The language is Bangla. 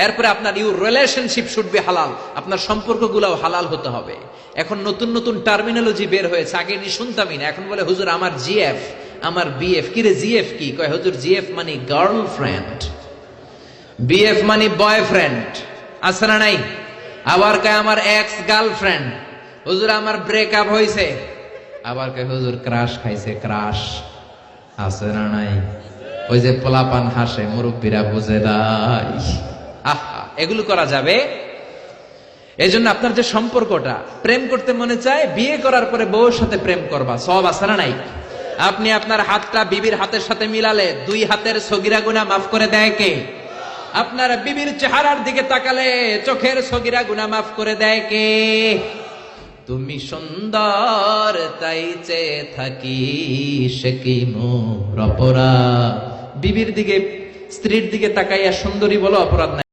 এরপরে আপনার ইউর রিলেশনশিপ শুড বি হালাল, আপনার সম্পর্কগুলোও হালাল হতে হবে। এখন নতুন নতুন টার্মিনোলজি বের হয়েছে, আগে নি শুনতামই না, এখন বলে হুজুর আমার জিএফ, আমার বিএফ। কি রে জিএফ কি? কয় হুজুর জিএফ মানে গার্লফ্রেন্ড, বিএফ মানে বয়ফ্রেন্ড, আছে না নাই? আবার কয় আমার এক্স গার্লফ্রেন্ড। হুজুর আমার ব্রেকআপ হয়েছে। আবার কয় হুজুর ক্রাশ খাইছে, ক্রাশ, আছে না নাই? ওই যে পোলাপান হাসে, মুরব্বীরা বুঝে নাই। আহা, এগুলো করা যাবে? এই জন্য আপনার যে সম্পর্কটা, প্রেম করতে মনে চায়, বিয়ে করার পরে বউর সাথে প্রেম করবা, সব আছে না নাই? আপনি আপনার হাতটা বিবির হাতের সাথে মিলালে 2 হাতের সগীরা গুনাহ মাফ করে দেয় কে? আপনার বিবির চেহারার দিকে তাকালে চোখের সগীরা গুনাহ মাফ করে দেয় কে? তুমি সুন্দর তাই চেয়ে থাকি, সে কি মোর অপরাধ? বিবির দিকে, স্ত্রীর দিকে তাকাইয়া সুন্দরী বলো অপরাধ নাই।